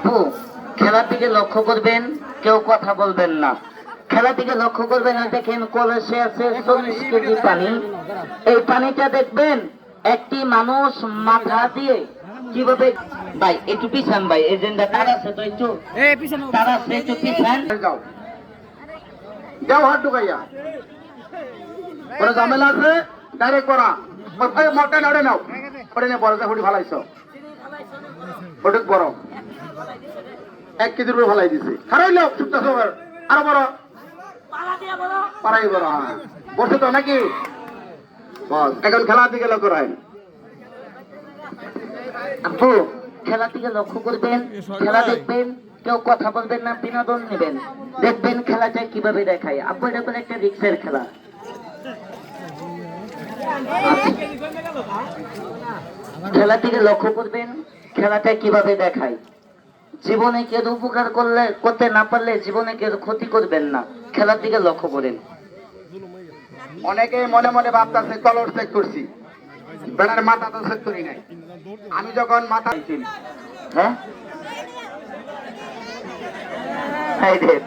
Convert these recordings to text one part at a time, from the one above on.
আপু, খেলার দিকে লক্ষ্য করবেন, কেউ কথা বলবেন না। খেলার দিকে লক্ষ্য করবেন। আর দেখেন কলসে আছে 40 কেজি পানি। এই পানিটা দেখবেন একটি মানুষ মাথা দিয়ে কিভাবে, ভাই একটু পিছান, ভাই এজেন্ডা তার আছে তো, একটু তার আছে, একটু পিছান। যাও যাও, হাত ঢুকাইয়া কোনো ঝামেলা আছে ডাইরেক্ট করা। মটকা নড়ে নাও, ওটা নিয়ে বড় হুড়ি ফালাইছ, ওটুক বড় 1 কেজির উপরে ফালাই দিছে। খারাই লোক চুপটা সবার আরো বড় পাড়াই বড়। হ্যাঁ বসে তো নাকি বস, এখন খেলার দিকে লক্ষ্য রাখেন। আপু, খেলার দিকে লক্ষ্য করবেন, খেলা দেখবেন, কেউ কথা বলবেন না, বিনোদন নেবেন, দেখবেন খেলাটা কিভাবে দেখায়। আপু, এটা কোনো একটা রিক্সের খেলা। খেলার দিকে লক্ষ্য করবেন, খেলাটা কিভাবে দেখায়। জীবনে কেউ উপকার করতে না পারলে জীবনে কেউ ক্ষতি করবেন না, খেলার দিকে লক্ষ্য করেন। অনেকে মনে মনে ভাবতেছে কলর চেক করছি, বেড়ার মাথা তো চেক করি নাই। আমি যখন মাথা হ্যাঁ এই দেখ,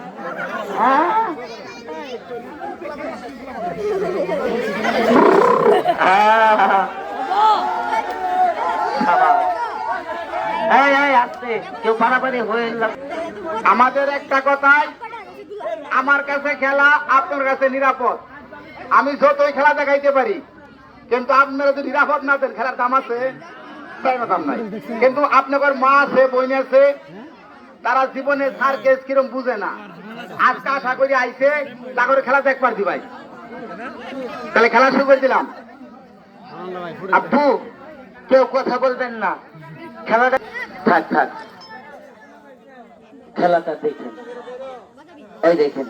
কেউ বাড়াবাড়ি হয়ে আমাদের একটা কথাই, আমার কাছে খেলা আপনার কাছে নিরাপদ। আমি যতই খেলা দেখাইতে পারি, কিন্তু আপনারা যদি নিরাপদ না দেন খেলার দাম আছে, তাই না দাম নাই। কিন্তু আপনার মা আছে, বোন আছে, তারা জীবনে সার্কেস কিরম বুঝে না। আজকে আশা করি আইছে তা করে খেলা দেখবার দি ভাই। তাহলে খেলা শুরু করে দিলাম। আব্বু, কেউ কথা বলবেন না, খেলাটা থাক থাক, খেলাটা দেখেন। এই দেখেন,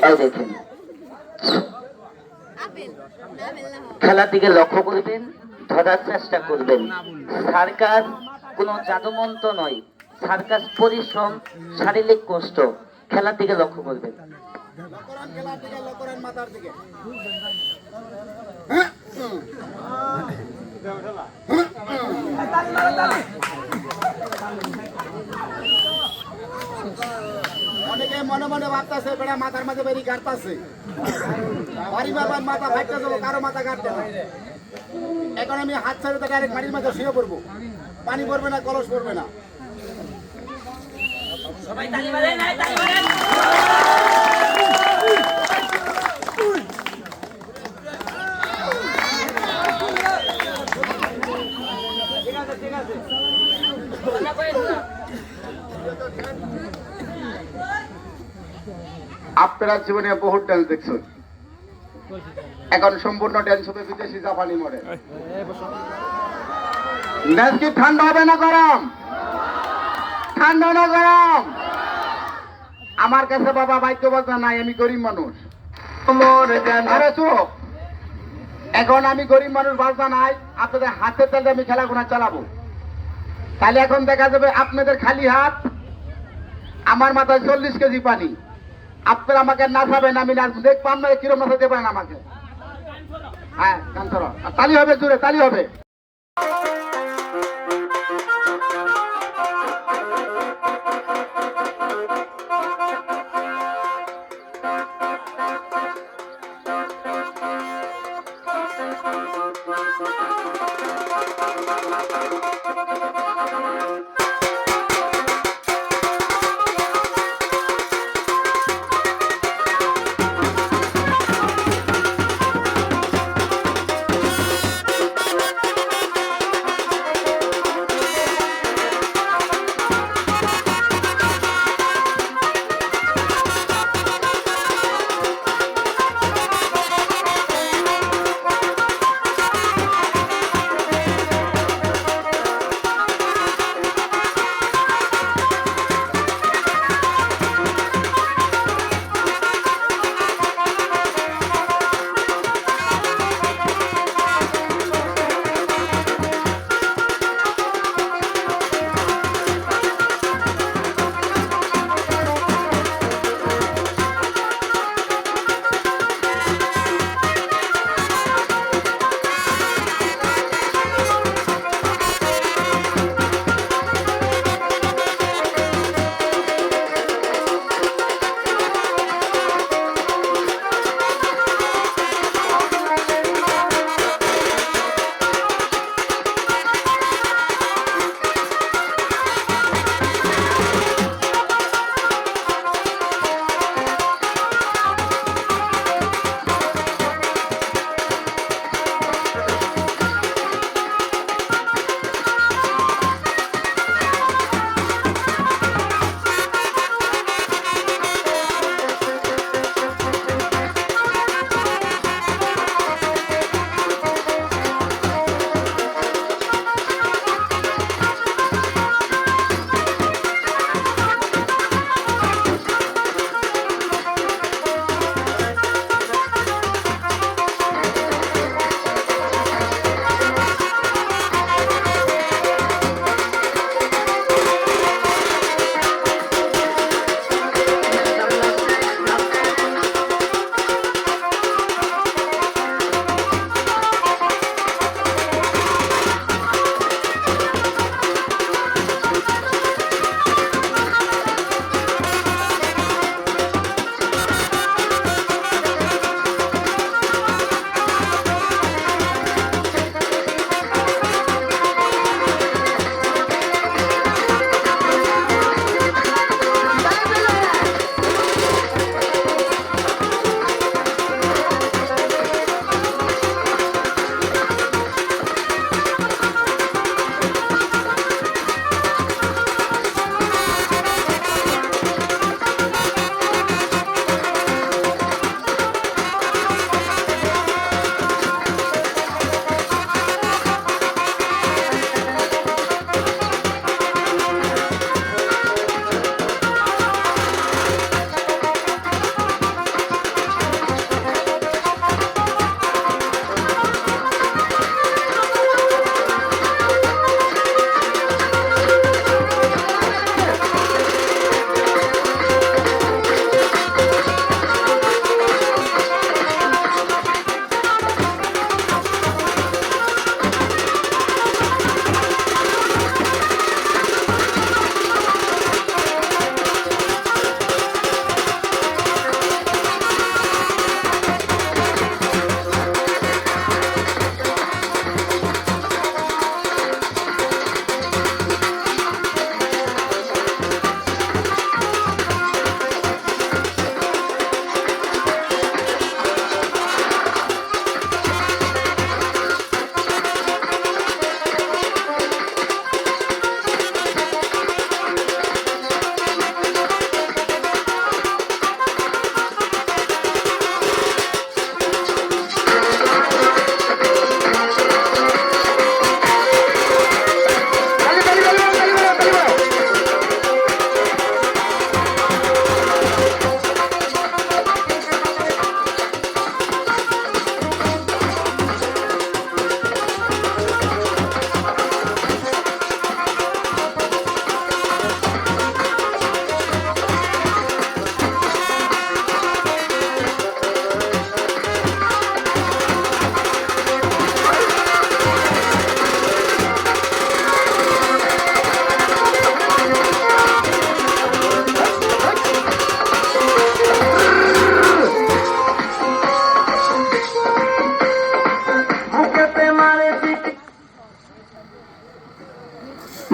এই দেখেন, খেলার দিকে লক্ষ্য করবেন, ধরার চেষ্টা করবেন। সার্কাস কোনো জাদুমন্ত্র নয়, সার্কাস পরিশ্রম, শারীরিক কষ্ট। খেলার দিকে লক্ষ্য করবেন। অনেকে মনে মনে ভাবতেছে বেড়া মাথার মাঝে বেরিয়ে কাটতেছে, বাড়ি বাবার মাথা ফাইটতে যাবো, কারো মাথা কাটতে না। এখন আমি হাত ছাড়ে ডাইরেক্ট মাটির মাঝে শুয়ে পড়বো, পানি পড়বে না, কলস পড়বে না। আপনারা জীবনে বহুত ডান্স দেখছেন, এখন সম্পূর্ণ ডান্স হবে বিদেশি জাপানি মডেল। ডান্স কি ঠান্ডা হবে না গরম? ঠান্ডা না গরম? আমার কাছে বাবা বাদ্য বাজনা নাই, আমি গরিব মানুষ। আরে চুপ, এখন আমি গরিব মানুষ, বাজনা নাই, আপনাদের হাতের তালে আমি খেলাগুনা চালাবো। তাহলে এখন দেখা যাবে আপনাদের খালি হাত, আমার মাথায় 40 কেজি পানি। আপনারা আমাকে নাচাবেন, আমি নাচবো, দেখবো আপনারা কিরম নাচাতে পারেন আমাকে। হ্যাঁ, গান ধরো, তালি হবে, জোরে তালি হবে।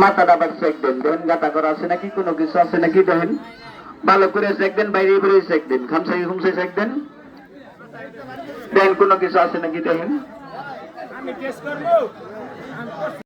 মাথাটা আবার চেক দেন, দেখেন গাতা করা আছে নাকি, কোনো কিছু আছে নাকি দেখেন, ভালো করে চেক দেন, বাইরে বাইরে চেক দেন, খামসাই খুমসাই চেক দেন, দেখেন কোনো কিছু আছে নাকি দেখেন।